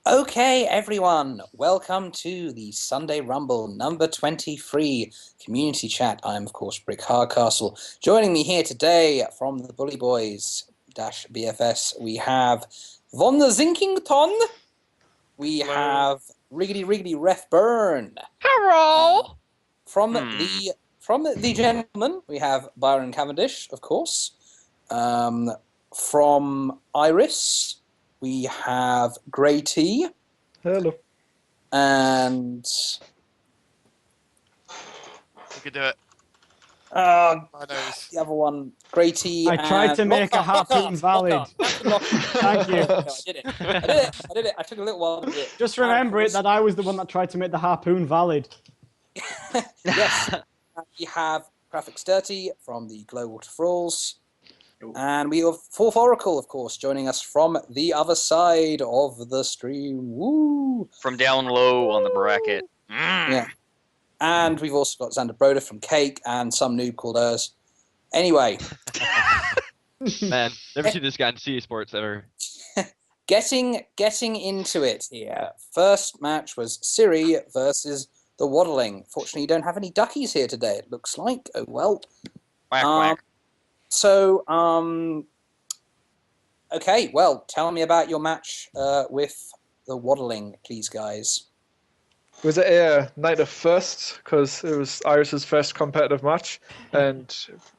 Okay, everyone, welcome to the Sunday Rumble number 23 community chat. I'm, of course, Brick Hardcastle. Joining me here today from the Bully Boys BFS, we have Von the Zinkington. We have Riggedy RethBurn. Hello. From the gentleman, we have Byron Cavendish, of course. From Iris, we have Grey Tea. Hello. And You could do it. my nose. the other one, Grey Tea. I tried to make a harpoon valid. Thank you. No, I did it. I took a little while to do it. Just remember it that I was the one that tried to make the harpoon valid. Yes. We have Crafeksterty from the Global Thralls. And we have Fourth Oracle, of course, joining us from the other side of the stream. Woo! From down low on the bracket. Yeah. And we've also got Zander Broder from Cake and some noob called Urs. Anyway. Man, never seen this guy in CE Sports ever. Getting into it here. First match was Siri versus the Waddling. Fortunately, you don't have any duckies here today, it looks like. Oh, well. Quack, quack. So, okay, well, tell me about your match with the Waddling, please, guys. It was a night of first because it was Iris's first competitive match and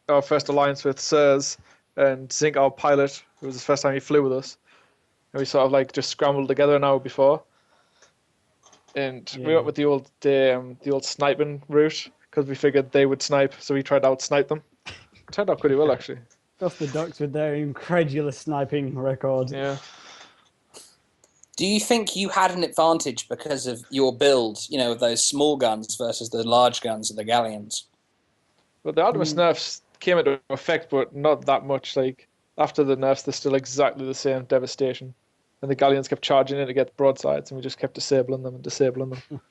our first alliance with Sirs and Zinc, our pilot. It was the first time he flew with us. And we sort of like just scrambled together an hour before. And we went with the old sniping route because we figured they would snipe, so we tried to out-snipe them. Turned out pretty well, actually. Just the Ducks with their incredulous sniping record. Yeah. Do you think you had an advantage because of your build, you know, those small guns versus the large guns of the Galleons? Well, the Artemis nerfs came into effect, but not that much. Like, after the nerfs, they're still exactly the same devastation. And the Galleons kept charging in to get broadsides, and we just kept disabling them and disabling them.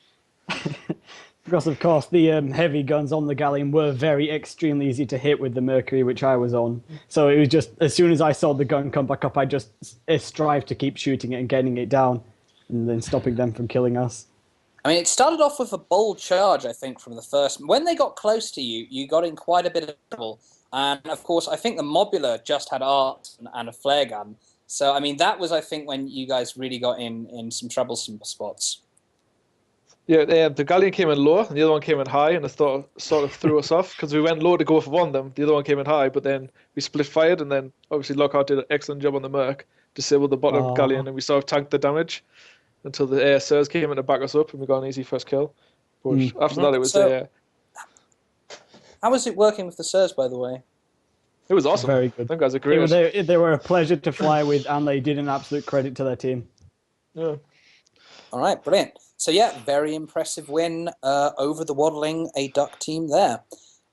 Because, of course, the heavy guns on the Galleon were very extremely easy to hit with the Mercury, which I was on. So it was just, as soon as I saw the gun come back up, I just strived to keep shooting it and getting it down, and then stopping them from killing us. I mean, it started off with a bold charge, I think, from the first. When they got close to you, you got in quite a bit of trouble. And, of course, I think the Mobula just had art and a flare gun. So, I mean, that was, I think, when you guys really got in some troublesome spots. Yeah, the Galleon came in low, and the other one came in high, and it sort of threw us off, because we went low to go for one of them, the other one came in high, but then we split fired, and then obviously Lockheart did an excellent job on the Merc, disabled the bottom Galleon, and we sort of tanked the damage until the ASRs came in to back us up, and we got an easy first kill. But after that, it was... How was it working with the Sirs, by the way? It was awesome. Very good. Them guys are great. They were a pleasure to fly with, and they did an absolute credit to their team. Yeah. All right, brilliant. So, yeah, very impressive win over the Waddling, a duck team there.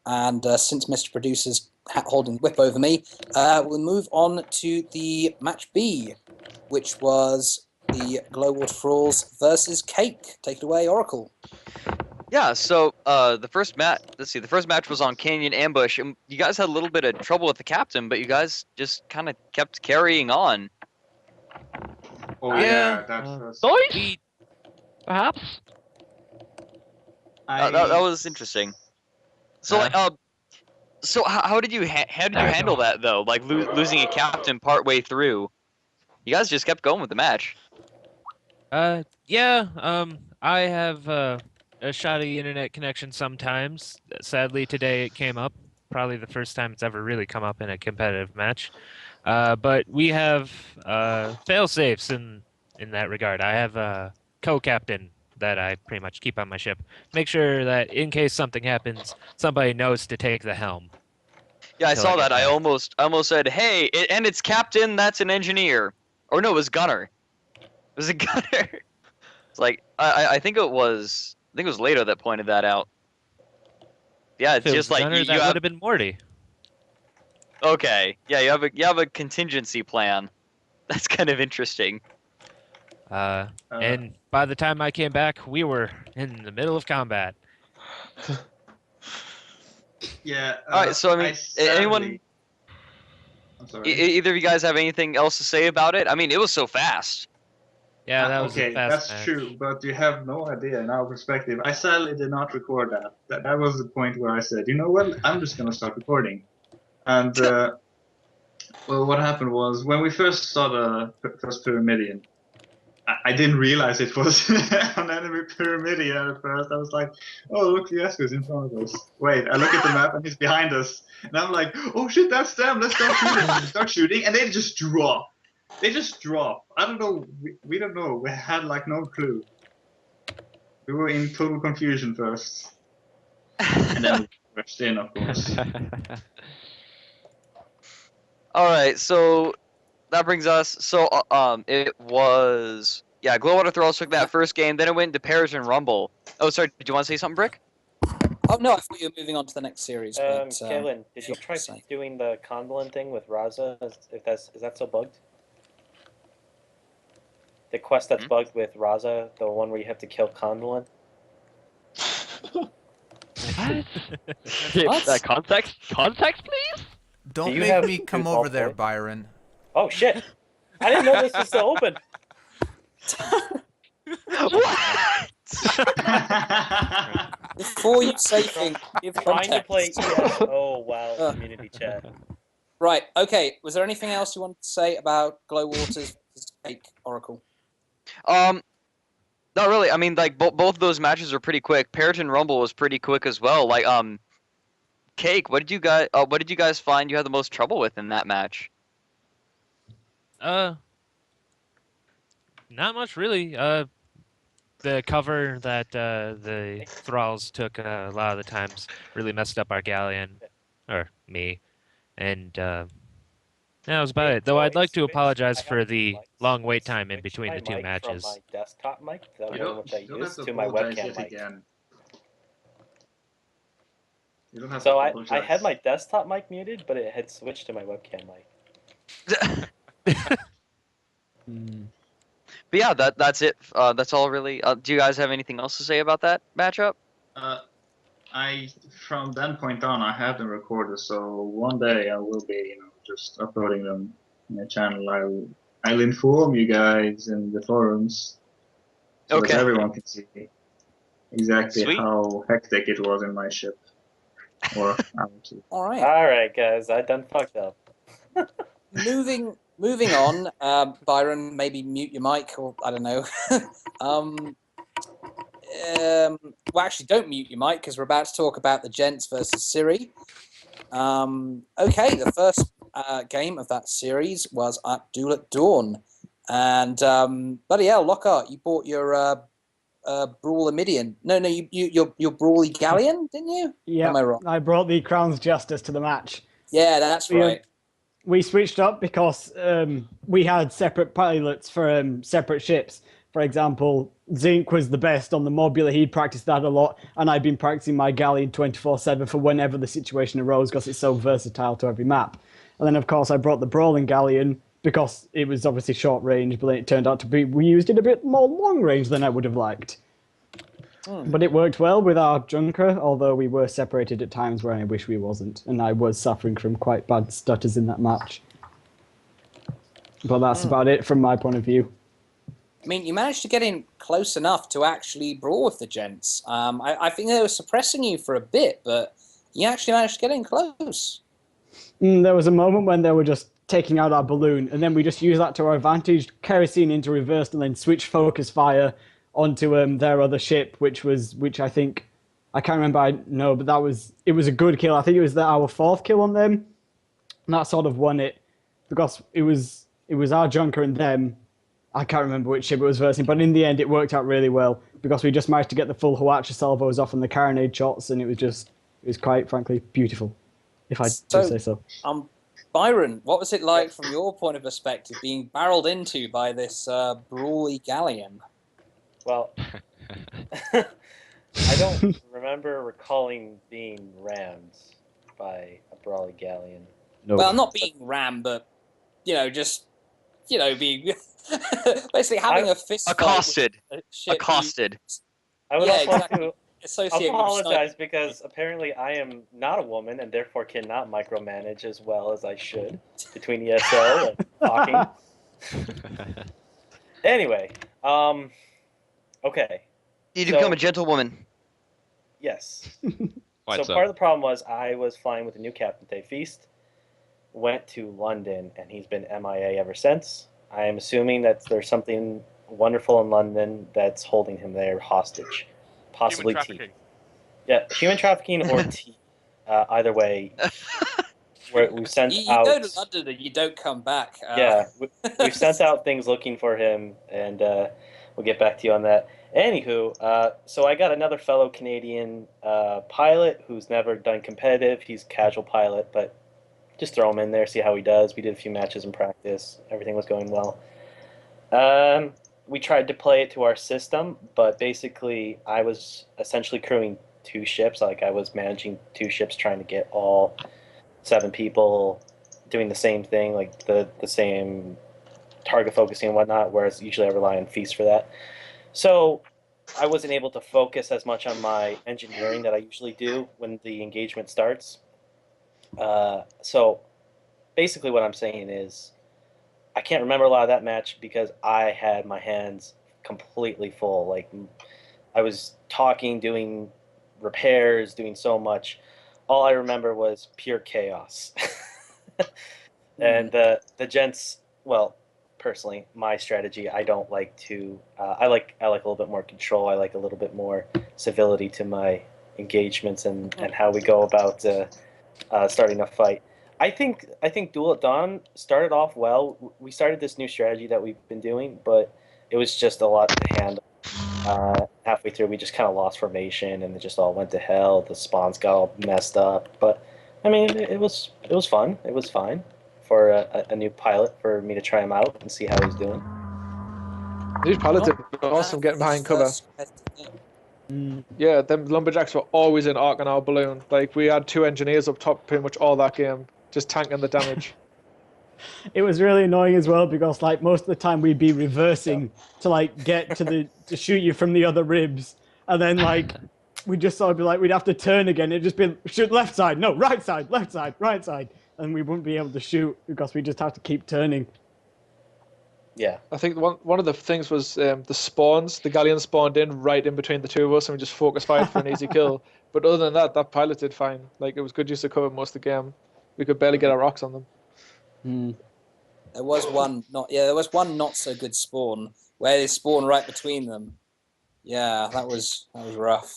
And since Mr. Producer's holding the whip over me, we'll move on to the match B, which was the Global Thralls versus Cake. Take it away, Oracle. Yeah, so the first match was on Canyon Ambush, and you guys had a little bit of trouble with the captain, but you guys just kind of kept carrying on. Oh yeah, that's Perhaps? That was interesting. So, so how did you handle that though? Like losing a captain partway through, you guys just kept going with the match. I have a shoddy internet connection sometimes. Sadly, today it came up. Probably the first time it's ever really come up in a competitive match. But we have fail-safes in that regard. I have a co-captain that I pretty much keep on my ship. Make sure that in case something happens, somebody knows to take the helm. Yeah, I saw that. I almost said, "Hey, and it's captain. That's an engineer." Or no, it was gunner. It was a gunner. It's like I think it was Lato that pointed that out. Yeah, it's just like gunner, that would have been Morty. Okay, yeah, you have a contingency plan. That's kind of interesting. And by the time I came back, we were in the middle of combat. Yeah. All right, so I mean, anyone? I'm sorry. Either of you guys have anything else to say about it? I mean, it was so fast. Yeah, that was okay, a fast that's match. true, but you have no idea in our perspective. I sadly did not record that. That was the point where I said, you know what, I'm just gonna start recording. And well, what happened was when we first saw the first Pyramidion, I didn't realize it was an enemy Pyramidion at first. I was like, oh, look, Fiasco's in front of us. Wait, I look at the map and he's behind us. And I'm like, oh shit, that's them. Let's start shooting. Start shooting. And they just drop. They just drop. I don't know. We don't know. We had like no clue. We were in total confusion first. And then we rushed in, of course. All right, so that brings us. So it was Glowwater Thralls took that first game. Then it went into Pairs and Rumble. Oh, sorry. Did you want to say something, Brick? Oh no, I thought you were moving on to the next series. But, Kaylin, did you try doing the Convolin thing with Raza? Is that still bugged? The quest that's bugged with Raza, the one where you have to kill Convolin? What? Context, please? Don't Do you make have me come Resolve over there, Point? Byron. Oh shit! I didn't know this was still open. Before you say things, give Trying to context. play ES. Oh wow, community chat. Right. Okay. Was there anything else you wanted to say about Glowwater's Cake Oracle? Not really. I mean, like both of those matches are pretty quick. Pearson Rumble was pretty quick as well. Like Cake, what did you guys find you had the most trouble with in that match? Not much really. The cover that the Thralls took a lot of the times really messed up our galleon, or me, and that was about it. Though I'd like to apologize for the long wait time in between the two matches. From my desktop mic, the You one which I don't have use, to to my apologize webcam yet mic. again. You don't have So to I apologize. had my desktop mic muted, but it had switched to my webcam mic. But yeah, that's it. That's all really. Do you guys have anything else to say about that matchup? From that point on, I have them recorded. So one day I will be, just uploading them in the channel. I'll inform you guys in the forums, so that everyone can see exactly Sweet. how hectic it was in my ship. Or All right. All right, guys, I done fucked up. Moving on, Byron, maybe mute your mic, or I don't know. Well, actually, don't mute your mic because we're about to talk about the Gents versus Siri. Okay, the first game of that series was at Duel at Dawn, and bloody hell, Lockhart, you bought your Brawler Midian. No, your Brawly Galleon, didn't you? Yeah, Am I wrong? I brought the Crown's Justice to the match. Yeah, that's right. We switched up because we had separate pilots for separate ships. For example, Zinc was the best on the Mobula. He'd practiced that a lot, and I'd been practicing my Galleon 24/7 for whenever the situation arose because it's so versatile to every map. And then, of course, I brought the Brawling Galleon because it was obviously short range, but it turned out to be we used it a bit more long range than I would have liked. But it worked well with our Junker, although we were separated at times where I wish we wasn't, and I was suffering from quite bad stutters in that match. But that's about it from my point of view. I mean, you managed to get in close enough to actually brawl with the Gents. I think they were suppressing you for a bit, but you actually managed to get in close. There was a moment when they were just taking out our balloon, and then we just used that to our advantage, kerosene into reverse, and then switch focus fire onto their other ship, which I think, I can't remember, but it was a good kill. I think it was our fourth kill on them, and that sort of won it, because it was our Junker and them. I can't remember which ship it was versing, but in the end it worked out really well, because we just managed to get the full Huacha salvos off on the carronade shots, and it was quite frankly beautiful, if I do say so. Byron, what was it like from your point of perspective being barreled into by this Brawly Galleon? Well, I don't remember recalling being rammed by a Brawly Galleon. No. Well, not being rammed, but, just, being... basically having a fist fight Accosted. with a ship Accosted. I would also like to associate apologize because apparently I am not a woman and therefore cannot micromanage as well as I should between ESO and talking. Anyway, Okay. You need to So- become a gentlewoman. Yes. Quite So part of the problem was I was flying with the new captain, Dave Feast, went to London, and he's been MIA ever since. I am assuming that there's something wonderful in London that's holding him there hostage, possibly Human T. trafficking. Yeah, human trafficking or T. Either way, we've sent You out. go to London and you don't come back. Yeah, we've sent out things looking for him, and we'll get back to you on that. Anywho, so I got another fellow Canadian pilot who's never done competitive. He's a casual pilot, but just throw him in there, see how he does. We did a few matches in practice. Everything was going well. We tried to play it to our system, but basically I was essentially crewing two ships. Like, I was managing two ships, trying to get all 7 people doing the same thing, like the same target focusing and whatnot, whereas usually I rely on Feast for that. So I wasn't able to focus as much on my engineering that I usually do when the engagement starts. So basically what I'm saying is I can't remember a lot of that match because I had my hands completely full. Like, I was talking, doing repairs, doing so much. All I remember was pure chaos. And the gents, well, personally, my strategy, I don't like to. I like a little bit more control. I like a little bit more civility to my engagements and how we go about starting a fight. I think Duel at Dawn started off well. We started this new strategy that we've been doing, but it was just a lot to handle. Halfway through, we just kind of lost formation, and it just all went to hell. The spawns got all messed up, but I mean, it was fun. It was fine for a new pilot for me to try him out and see how he's doing. These pilots Oh, are awesome getting his behind cover. first competitive game. Yeah, them lumberjacks were always in arc on our balloon. Like, we had 2 engineers up top pretty much all that game, just tanking the damage. It was really annoying as well because like most of the time we'd be reversing to like get to shoot you from the other ribs, and then like we'd just sort of be like we'd have to turn again. It'd just be shoot left side, no right side, left side, right side, and we wouldn't be able to shoot because we just have to keep turning. Yeah. I think one of the things was the spawns. The galleon spawned in right in between the two of us, and we just focus fired for an easy kill. But other than that, that pilot did fine. Like, it was good use of cover most of the game. We could barely get our rocks on them. There was one not so good spawn where they spawn right between them. Yeah, that was rough.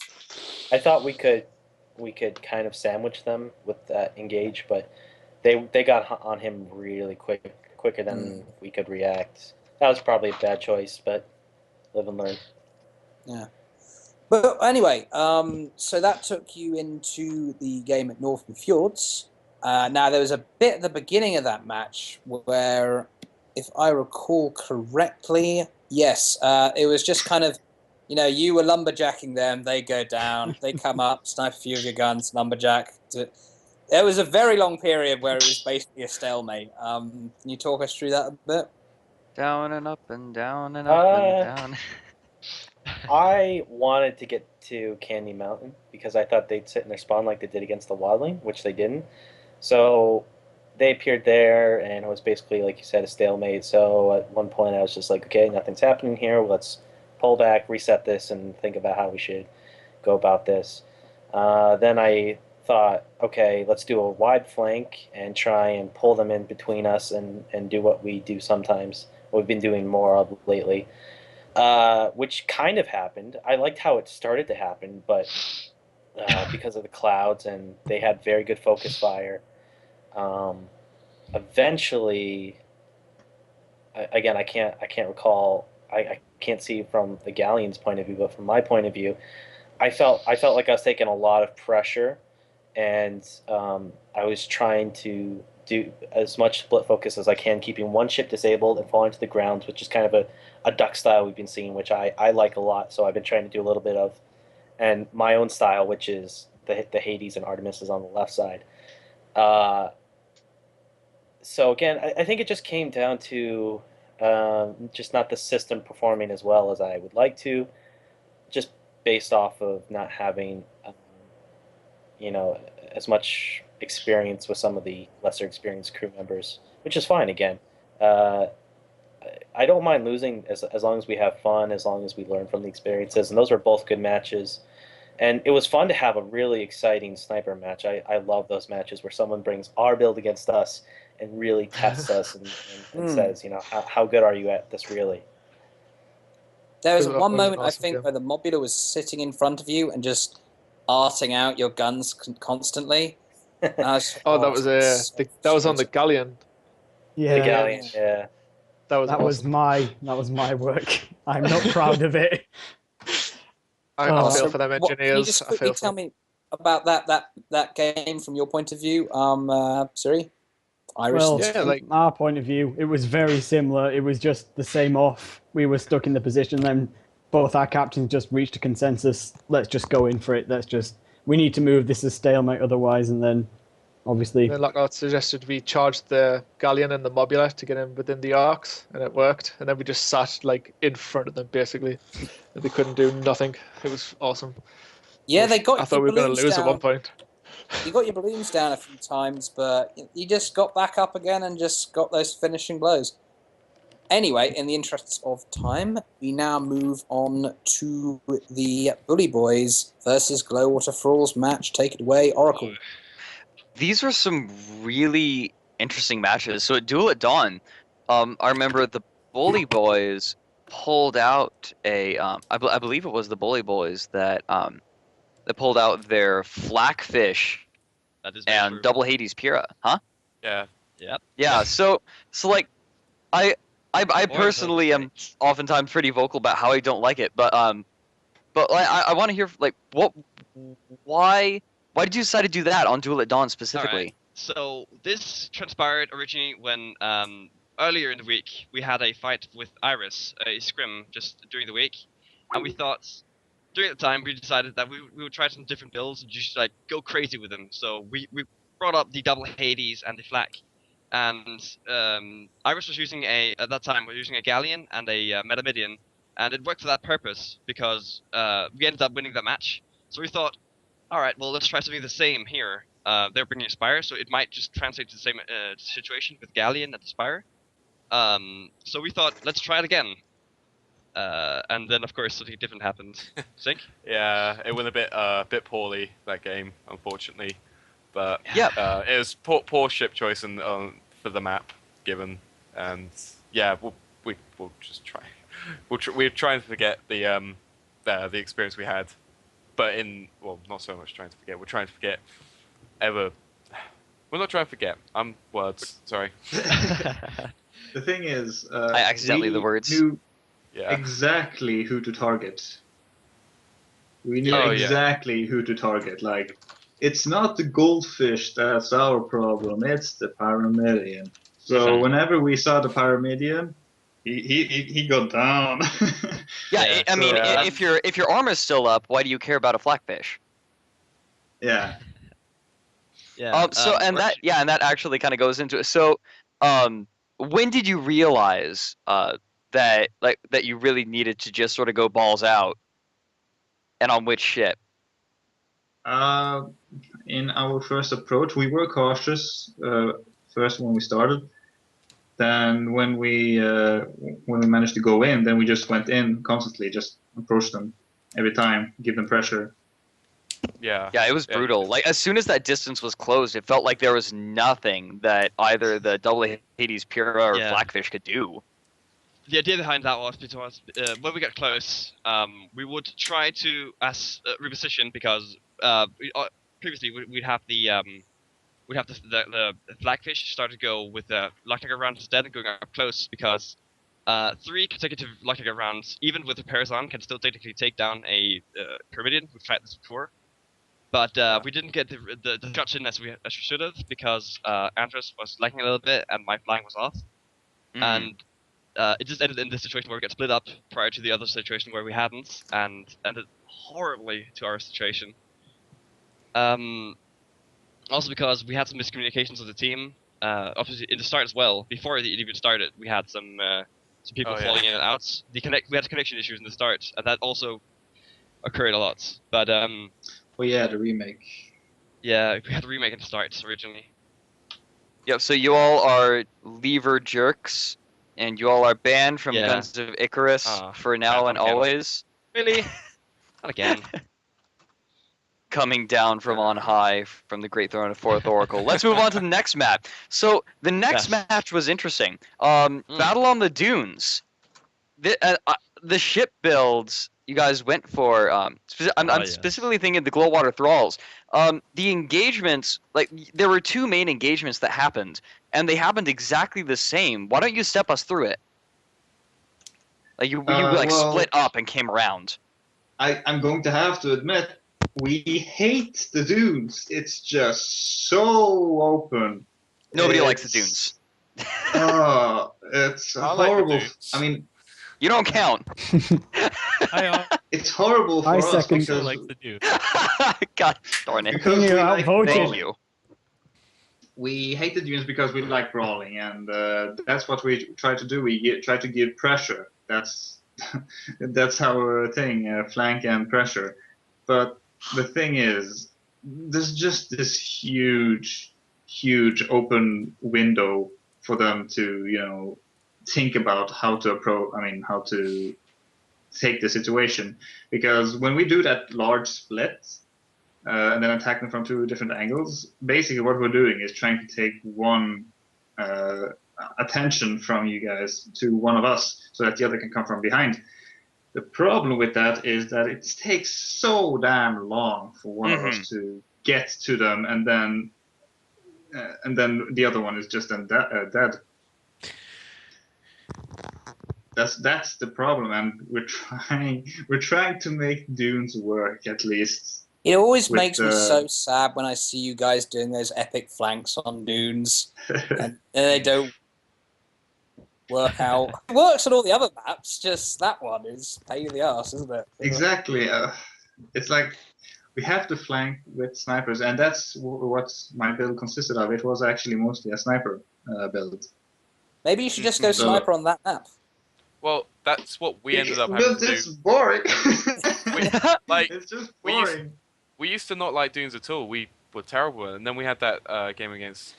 I thought we could kind of sandwich them with that engage, but they got on him really quicker than we could react. That was probably a bad choice, but live and learn. Yeah. But anyway, so that took you into the game at Northern Fjords. Now, there was a bit at the beginning of that match where, if I recall correctly, yes, it was just kind of, you were lumberjacking them, they go down, they come up, snipe a few of your guns, lumberjack. There was a very long period where it was basically a stalemate. Can you talk us through that a bit? Down and up and down and up and down. I wanted to get to Candy Mountain because I thought they'd sit in their spawn like they did against the Wildling, which they didn't. So they appeared there, and it was basically, like you said, a stalemate. So at one point I was just like, okay, nothing's happening here. Let's pull back, reset this, and think about how we should go about this. Then I thought, okay, let's do a wide flank and try and pull them in between us and do what we do sometimes. What we've been doing more of lately. Which kind of happened. I liked how it started to happen, but because of the clouds, and they had very good focus fire. Eventually, again, I can't recall. I can't see from the galleon's point of view, but from my point of view, I felt like I was taking a lot of pressure, and I was trying to do as much split focus as I can, keeping one ship disabled and falling to the ground, which is kind of a duck style we've been seeing, which I like a lot. So I've been trying to do a little bit of, and my own style, which is the Hades and Artemis is on the left side. So again, I think it just came down to just not the system performing as well as I would like to, just based off of not having, as much experience with some of the lesser experienced crew members, which is fine again. I don't mind losing as long as we have fun, as long as we learn from the experiences. And those were both good matches. And it was fun to have a really exciting sniper match. I love those matches where someone brings our build against us and really tests us and says, how good are you at this really? There was It was one an moment, I awesome think, game. where the mobula was sitting in front of you and just arting out your guns constantly. And I was, Oh, that was so that was on the sweet. Galleon. Yeah, The Galleon, yeah. That was that awesome. was my work. I'm not proud of it. I Oh, feel So for them Can you engineers. just I quickly feel for tell them. me about that game from your point of view, Siri? Iris Well, and Yeah, Zinc? like from our point of view, it was very similar. It was just the same off. We were stuck in the position, then both our captains just reached a consensus. Let's just go in for it. We need to move. This is stalemate otherwise, and then obviously. then Lockheart suggested we charge the Galleon and the Mobula to get in within the arcs, and it worked. And then we just sat like in front of them basically, and they couldn't do nothing. It was awesome. Yeah, they I got thought your we were going balloons to lose at one down. point. You got your balloons down a few times, but you just got back up again and just got those finishing blows. Anyway, in the interests of time, we now move on to the Bully Boys versus Glowwater Thralls match. Take it away, Oracle. These were some really interesting matches. So at Duel at Dawn, I remember the Bully Boys pulled out I believe it was the Bully Boys that pulled out their Flakfish That is very and true. Double Hades Pyrrha, huh? Yeah. Yep. Yeah. So like I More personally am oftentimes pretty vocal about how I don't like it, but like, I want to hear like why did you decide to do that on Duel at Dawn specifically? Alright, so this transpired originally when earlier in the week we had a fight with Iris, a scrim just during the week, and we thought during the time we decided that we would try some different builds and just like go crazy with them. So we brought up the double Hades and the flak, and Iris was using at that time we were using a Galleon and a Metamidian, and it worked for that purpose because we ended up winning that match. So we thought, all right, well, let's try something the same here. They're bringing a Spire, so it might just translate to the same situation with Galleon and the Spire. So we thought, let's try it again. And then, of course, something different happened. Zinc? Yeah, it went a bit poorly that game, unfortunately. But Yeah. it was poor ship choice for the map given, and yeah, we'll just try. We're trying to forget the experience we had, but not so much trying to forget. We're trying to forget ever. We're not trying to forget. Words. Sorry. The thing is, I accidentally we the words. knew Yeah. exactly who to target. We knew Oh, yeah. exactly who to target. Like, it's not the goldfish that's our problem. It's the Pyramidion. So whenever we saw the Pyramidion, he got down. Yeah, I mean, yeah. if your armor's still up, why do you care about a flakfish? Yeah. Yeah. And that actually kind of goes into it. So, when did you realize that you really needed to just sort of go balls out, and on which ship? In our first approach, we were cautious first when we started. Then when we managed to go in, then we just went in constantly, just approached them every time, give them pressure. Yeah. Yeah, it was brutal. Like as soon as that distance was closed, it felt like there was nothing that either the Double Hades Pyrrha or Flakfish could do. The idea behind that was because when we get close, we would try to reposition because previously we'd have the Flakfish start to go with the Lockheart rounds instead and going up close because 3 consecutive Lockheart rounds, even with the pairs on, can still technically take down a Pyramidion. We've tried this before. But we didn't get the shots in as we should have because Andros was lagging a little bit and my flying was off. And it just ended in this situation where we got split up prior to the other situation where we hadn't, and ended horribly to our situation. Also because we had some miscommunications with the team. Obviously in the start as well, before it even started, we had some people falling in and out. We had connection issues in the start, and that also occurred a lot. But well, yeah, the remake. Yeah, we had a remake at the start originally. Yep. So you all are lever jerks. And you all are banned from Yeah. Guns of Icarus for now and again. always. Really? Not again. Coming down from on high from the Great Throne of Fourth Oracle. Let's move on to the next map. So the next Yes. match was interesting. Battle on the Dunes. The ship builds you guys went for. I'm yes. specifically thinking the Glowwater Thralls. The engagements, like there were two main engagements that happened, and they happened exactly the same. Why don't you step us through it? Like you well, split up and came around. I'm going to have to admit, we hate the dunes. It's just so open. Nobody likes the dunes. It's I like the horrible. dunes. I mean, You don't count. it's horrible for I us second. because, like the dude. God darn it. because You're we like outvoted. Thank brawling. you. We hate the dunes because we like brawling, and that's what we try to do. We try to give pressure. That's that's our thing, flank and pressure. But the thing is, there's just this huge open window for them to, think about how to how to take the situation. Because when we do that large split, and then attack them from two different angles, basically what we're doing is trying to take one attention from you guys to one of us so that the other can come from behind. The problem with that is that it takes so damn long for one of us to get to them, and then the other one is just dead. That's the problem, and we're trying to make dunes work at least. It always With, makes me so sad when I see you guys doing those epic flanks on dunes, and they don't work out. It works on all the other maps, just that one is pain in the ass, isn't it? Exactly. It's like we have to flank with snipers, and that's what my build consisted of. It was actually mostly a sniper build. Maybe you should just go So- sniper on that map. Well, that's what we ended up having But to it's do. boring. Like, It's just we used- boring. We used to not like dunes at all. We were terrible. And then we had that game against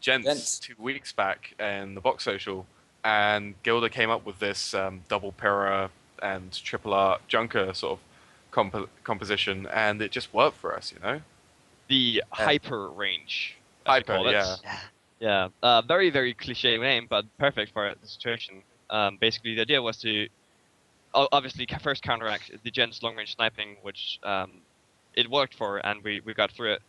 Gents Gents. 2 weeks back in the box social, and Gilda came up with this double para and triple art junker sort of composition, and it just worked for us, The hyper range. as we Hyper, call it. yeah. Yeah. Very, very cliche name, but perfect for the situation. Basically, the idea was to obviously first counteract the Gents long range sniping, which it worked for, and we got through it.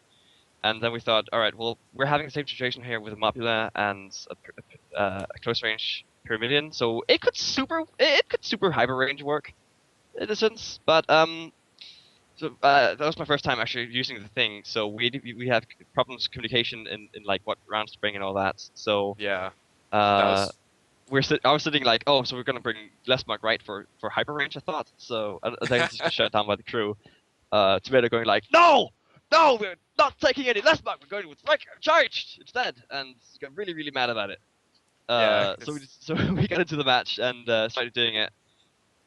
And then we thought, all right, well, we're having the same situation here with a Mobula and a close range Pyramidion, so it could super hyper range work in a sense. But so that was my first time actually using the thing. So we had problems communication in like what rounds to bring and all that. So Yeah. I was sitting like, oh, so we're gonna bring Lesmark right for hyper range, I thought. So I think it's just shut down by the crew. Tomato going like, no, we're not taking any Lesmark. We're going with charged instead, and he got really, really mad about it. Yeah, So we got into the match and started doing it.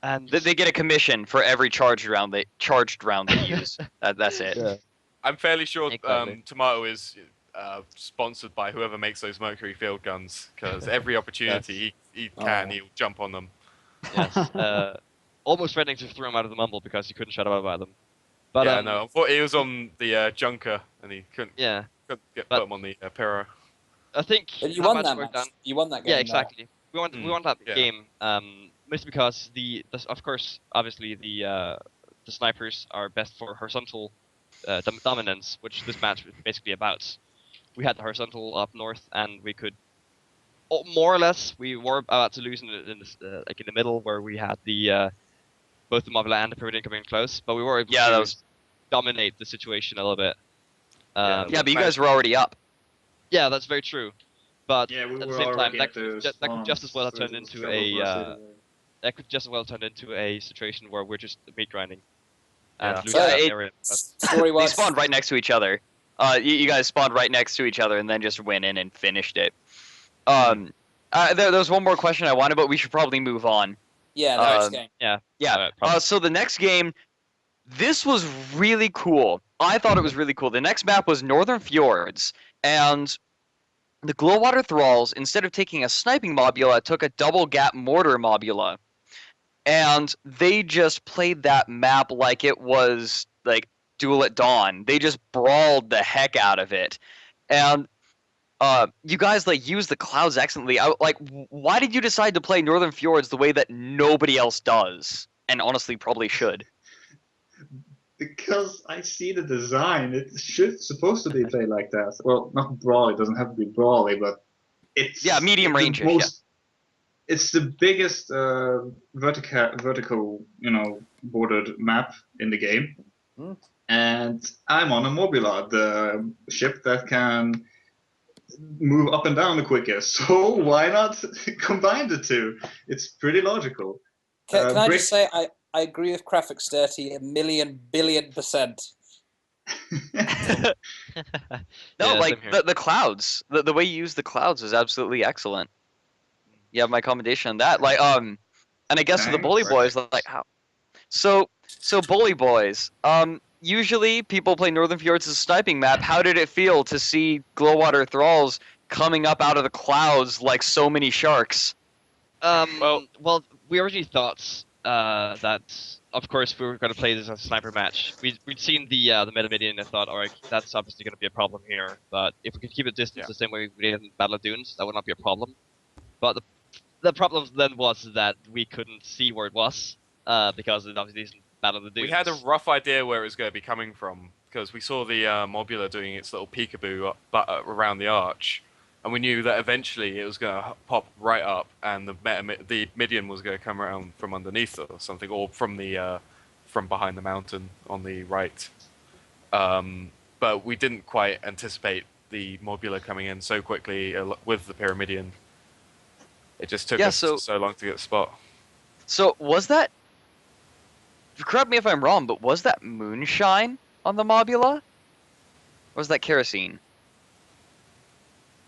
And They get a commission for every charged round they use. That's it. Yeah. I'm fairly sure Exactly. Tomato is sponsored by whoever makes those Mercury field guns, because every opportunity he'll jump on them. Yes. Almost threatening to throw him out of the mumble because he couldn't shut up about them. But Yeah, no, he was on the junker, and he couldn't yeah, put but- him on the Pero. I think But you how won much that work match. done- You won that game. Yeah, though. exactly. We won that yeah. game. Mostly because of course, obviously the snipers are best for horizontal dominance, which this match was basically about. We had the horizontal up north, and we could, more or less, we were about to lose in the middle where we had the both the Mobula and the Pyramidion coming in close, but we were able to dominate the situation a little bit. Yeah, Yeah, but you guys were already up. Yeah, that's very true. But Yeah, we at the were same time, already that at the could just as well have spawns, turned so into it was a trouble that could just as well turn into a situation where we're just meat grinding Yeah. and losing So that it- area. They Story-wise, spawned right next to each other. You guys spawned right next to each other and then just went in and finished it. There was one more question I wanted, but we should probably move on. yeah, the next game. Yeah. Probably. So the next game, this was really cool. I thought it was really cool. The next map was Northern Fjords, and the Glowwater Thralls, instead of taking a sniping mobula, took a double gap mortar mobula. And they just played that map like it was like Duel at Dawn. They just brawled the heck out of it. And you guys like use the clouds excellently. Why did you decide to play Northern Fjords the way that nobody else does? And honestly, probably should. Because I see the design. It should supposed to be played like that. Well, not brawly. It doesn't have to be brawly, but it's medium range. It's the biggest vertical, bordered map in the game. Mm. And I'm on a Mobula, the ship that can move up and down the quickest. So why not combine the two? It's pretty logical. Can I just say, I agree with Crafeksterty 1,000,000,000,000,000%. No, Yeah, like same here. the clouds, the way you use the clouds is absolutely excellent. You have my commendation on that. Like, and I guess to the bully boys, like how? So bully boys. Usually people play Northern Fjords as a sniping map. How did it feel to see Glowwater Thralls coming up out of the clouds like so many sharks? Well, we originally thought that, of course, we were going to play this as a sniper match. We'd seen the meta minion and thought, alright, that's obviously going to be a problem here. But if we could keep it distance the same way we did in Battle of Dunes, that would not be a problem. But the problem then was that we couldn't see where it was because it obviously isn't Battle of the Dunes. We had a rough idea where it was going to be coming from because we saw the Mobula doing its little peekaboo around the arch, and we knew that eventually it was going to pop right up, and the Midian was going to come around from underneath or something, or from behind the mountain on the right. But we didn't quite anticipate the Mobula coming in so quickly with the Pyramidian. It just took us so long to get the spot. So was that? Correct me if I'm wrong, but was that moonshine on the Mobula? Or was that kerosene?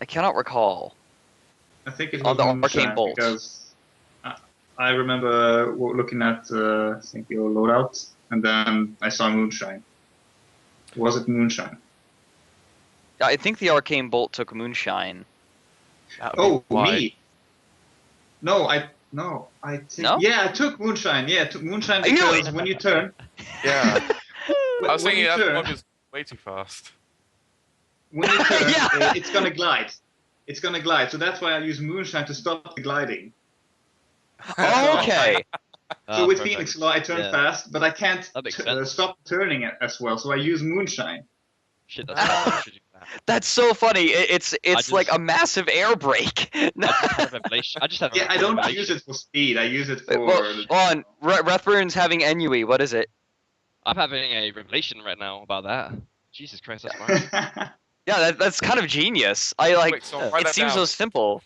I cannot recall. I think it was On the Moonshine arcane bolt. because I remember looking at I think your loadout, and then I saw Moonshine. Was it Moonshine? I think the arcane bolt took moonshine. Oh, Why? me. No, I think. No? Yeah, I took Moonshine. Yeah, I took Moonshine because when you turn. Yeah. I was when thinking you that turn, one was way too fast. when you turn, Yeah. it's gonna glide. It's gonna glide, so that's why I use Moonshine to stop the gliding. Oh, okay. So with perfect. Phoenix Law, I turn Yeah. fast, but I can't That makes sense. stop turning it as well, so I use Moonshine. Shit, that's how I should do that. That's so funny. It's just- like a massive air brake. I just had a revelation. I just had a Yeah, I don't revelation. use it for speed. I use it for. Well, hold on. RethBurn's having ennui. What is it? I'm having a revelation right now about that. Jesus Christ, that's smart. Yeah, that's kind of genius. I like. Quick, so write It that seems down. so simple.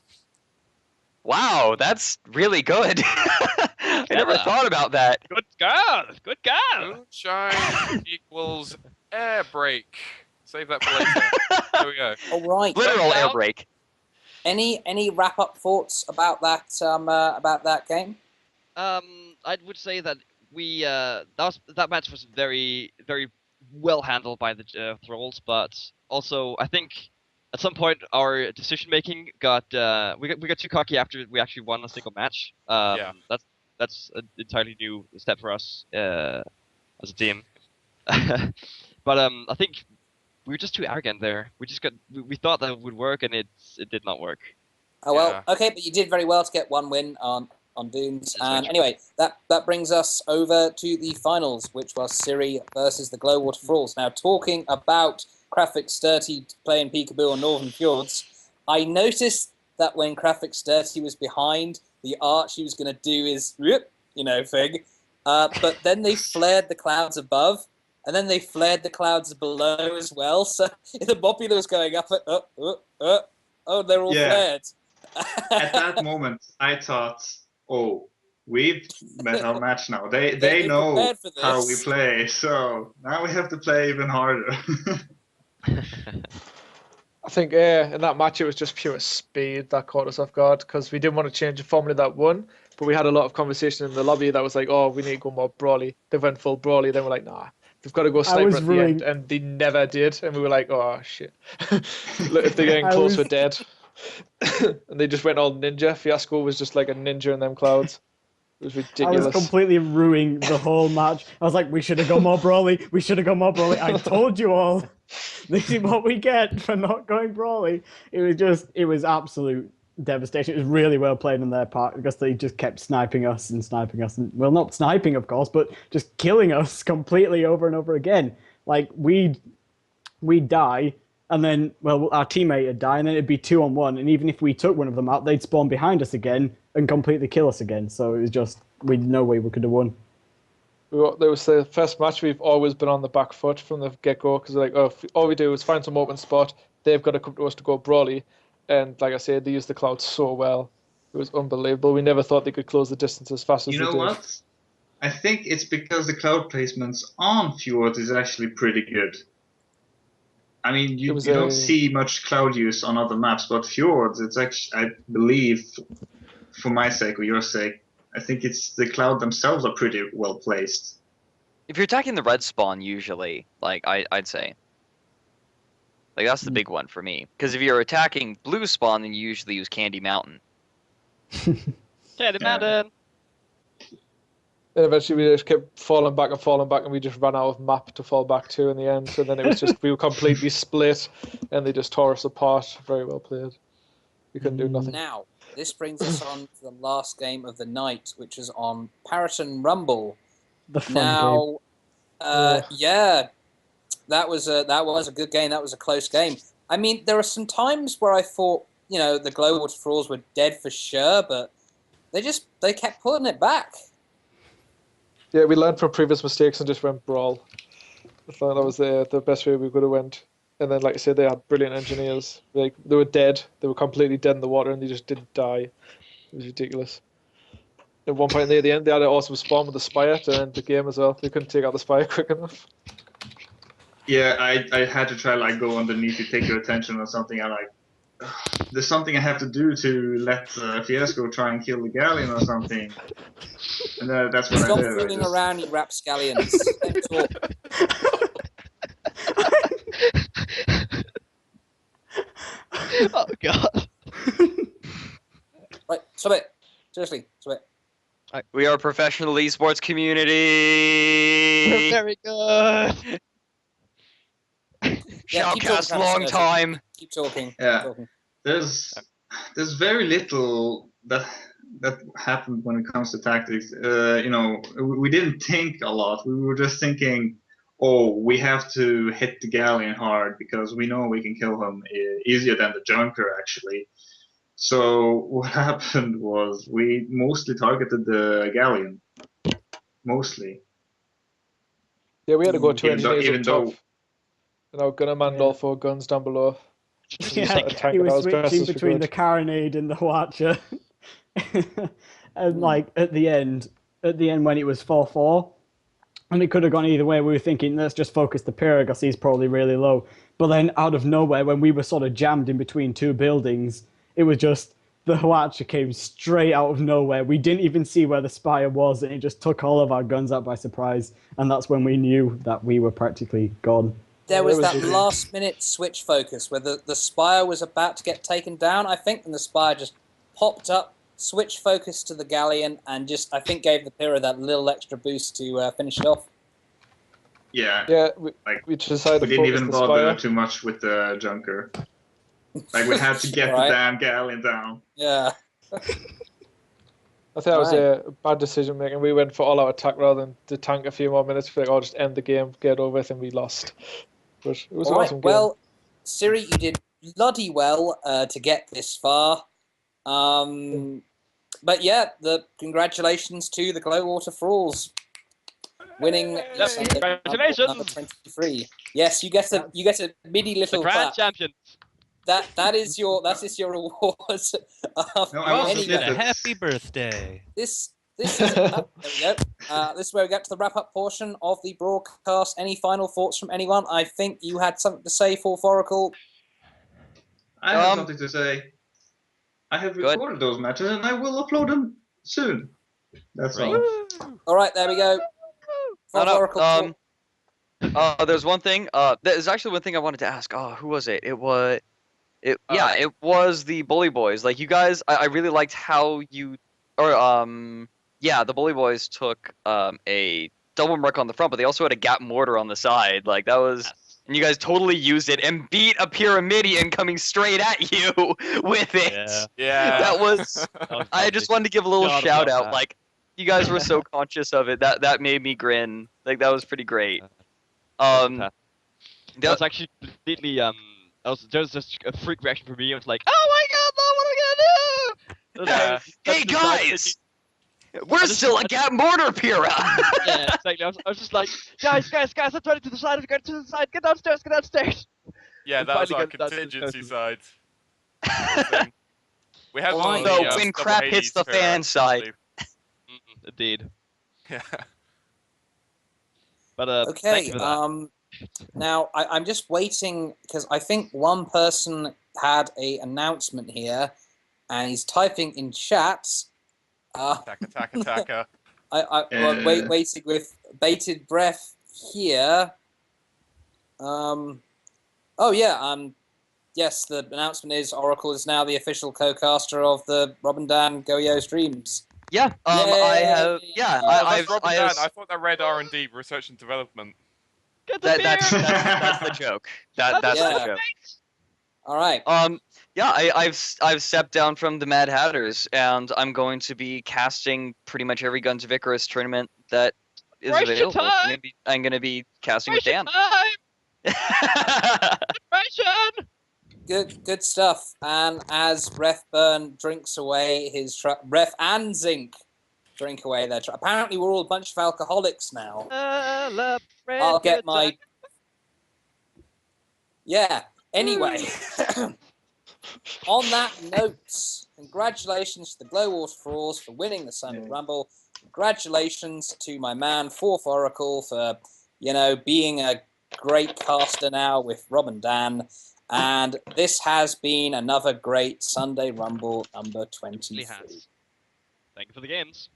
Wow, that's really good. I never Yeah. thought about that. Good girl! Good girl! Moonshine equals air brake. Save that for later. There we go. All right. Literal air now- brake. Any wrap up thoughts about that game? I would say that we that match was very very well handled by the Thralls, but also I think at some point our decision making got we got too cocky after we actually won a single match. Yeah. That's an entirely new step for us as a team. But I think we were just too arrogant there. We thought that it would work, and it did not work. Oh well, Yeah. okay, but you did very well to get one win on Dunes. That's And right. anyway, that brings us over to the finals, which was Siri versus the Glowwater Thralls. Now, talking about Crafeksterty playing Peekaboo on Northern Fjords, I noticed that when Crafeksterty was behind, the arch he was going to do his, thing. But then they flared the clouds above, and then they flared the clouds below as well. So the Mobula was going up, they're all Yeah. flared. At that moment, I thought, oh, we've met our match now. They They know prepared for how we this. play, so now we have to play even harder. I think in that match it was just pure speed that caught us off guard because we didn't want to change the formula that won, but we had a lot of conversation in the lobby that was like, oh, we need to go more brawly. They went full brawly, then we're like, nah, they've got to go sniper was at the end, ruined. and they never did, and we were like, oh shit. Look, if they're getting close, we're dead. And they just went all ninja. Fiasco was just like a ninja in them clouds. It was I ridiculous. was completely ruining the whole match. I was like, we should have gone more brawly. We should have gone more brawly. I told you all. This is what we get for not going brawly. It was absolute devastation. It was really well played on their part because they just kept sniping us. And, well, not sniping, of course, but just killing us completely over and over again. Like, we'd die, and then, well, our teammate would die, and then it'd be 2-on-1. And even if we took one of them out, they'd spawn behind us again and completely kill us again. So it was just, we'd no way we could have won. There was the first match. We've always been on the back foot from the get-go because like, all we do is find some open spot. They've got to come to us to go brawly, and like I said, they use the clouds so well. It was unbelievable. We never thought they could close the distance as fast as they did. You know what? I think it's because the cloud placements on Fjord is actually pretty good. I mean, you don't see much cloud use on other maps, but Fjords, it's actually, I believe, for my sake or your sake, I think it's the cloud themselves are pretty well placed. If you're attacking the red spawn, usually, like, I'd say. Like, that's the big one for me. Because if you're attacking blue spawn, then you usually use Candy Mountain. Candy Mountain! And eventually we just kept falling back, and we just ran out of map to fall back to in the end. So then it was just, we were completely split, and they just tore us apart. Very well played. We couldn't do nothing. Now, this brings us on to the last game of the night, which is on Paraton Rumble. The fun game. Yeah, that was a good game. That was a close game. I mean, there are some times where I thought, you know, the Global Thralls were dead for sure, but they kept pulling it back. Yeah, we learned from previous mistakes and just went brawl. I thought that was the best way we could have went. And then, like I said, they had brilliant engineers. Like, they were dead. They were completely dead in the water, and they just didn't die. It was ridiculous. At one point near the end, they had an awesome spawn with the Spire to end the game as well. They couldn't take out the Spire quick enough. Yeah, I had to try like go underneath to take your attention or something. I'm like, there's something I have to do to let Fiasco try and kill the galleon or something. And that's what Stop I did. fooling around, you rapscallions. Don't talk. Oh god. Right, stop it. Seriously, stop it. We are a professional esports community. We're very good. Yeah, keep Shoutcast, talking, long Travis. time. Keep talking. Yeah. Keep talking. There's very little that happened when it comes to tactics. You know, we didn't think a lot. We were just thinking, oh, we have to hit the galleon hard because we know we can kill him easier than the junker actually. So what happened was we mostly targeted the galleon. Mostly. Yeah, we had to go to engineers even up though top. And our gunner manned all 4 guns down below. Yeah, he was switching between the carronade and the Watcher. And like at the end when it was 4-4, and it could have gone either way, we were thinking, let's just focus the Pyrrha because he's probably really low. But then out of nowhere, when we were sort of jammed in between 2 buildings, it was just the Watcher came straight out of nowhere. We didn't even see where the Spire was, and it just took all of our guns out by surprise. And that's when we knew that we were practically gone. There was that last-minute switch focus where the Spire was about to get taken down, I think, and the Spire just popped up, switched focus to the Galleon, and just, I think, gave the Pyrrha that little extra boost to finish it off. Yeah. Yeah, Like, we decided we to didn't focus even the bother Spire. too much with the junker. Like, we had to get Right. the damn galleon down. Yeah. I think that was a bad decision making. We went for all out attack rather than to tank a few more minutes. Like, oh, just end the game, get over it, and we lost. But it was an All right, awesome game. well, Siri, you did bloody well to get this far. But yeah, congratulations to the Glowwater Thralls winning the Sunday Congratulations! number 23. Yes, you get a mini The little grand clap. champion. That is your reward. No, I also Anyway, did A that. happy birthday. this is there we go. This is where we get to the wrap-up portion of the broadcast. Any final thoughts from anyone? I think you had something to say for Oracle. I have something to say. I have recorded those matches and I will upload them soon. That's all. All right, there we go. Oracle. There's one thing. There's actually one thing I wanted to ask. Oh, who was it? It was It Alright. it was the Bully Boys. Like you guys, I really liked how you the Bully Boys took a double mark on the front, but they also had a gap mortar on the side. Like that was, and you guys totally used it and beat a Pyramidion coming straight at you with it. Yeah. Yeah. That was. I just wanted to give a little God, shout love out. that. Like you guys were so conscious of it. That made me grin. Like that was pretty great. That was actually completely there was just a freak reaction from me. I was like, oh my god, no, what am I gonna do? Yeah. Hey guys, we're just- still a gap mortar, Pyrrha. Yeah, exactly. I was just like, guys, let's run to the side, get to the side, get downstairs. Yeah, And that was finally our got that contingency successful. side. We had one of No, the, when double crap hits Hades the Pyrrha, fan side. actually. Indeed. Yeah. But Okay. thank you for that. Now I'm just waiting because I think one person had a announcement here, and he's typing in chat. Attacker. I'm waiting with bated breath here. Oh yeah. Yes, the announcement is Oracle is now the official co-caster of the Robin Dan Go-Yo streams. Yeah. I have. Yeah. Oh, that's I've. Robin I Dan. have. I thought that read R&D, research and development. Get the beer! That's the joke. That's Yeah. the joke. All right. Yeah, I've stepped down from the Mad Hatters, and I'm going to be casting pretty much every Guns of Icarus tournament that is Waste your available. time! I'm gonna be casting with Waste your Dan. time! Ration! Good stuff. And as RethBurn drinks away his Ref and Zinc drink away their apparently we're all a bunch of alcoholics now. I'll get my. Yeah. Anyway, on that note, congratulations to the Glow Wars Thralls for winning the Sunday Rumble. Congratulations to my man Fourth Oracle for, being a great caster now with Rob and Dan. And this has been another great Sunday Rumble number 23. Thank you for the games.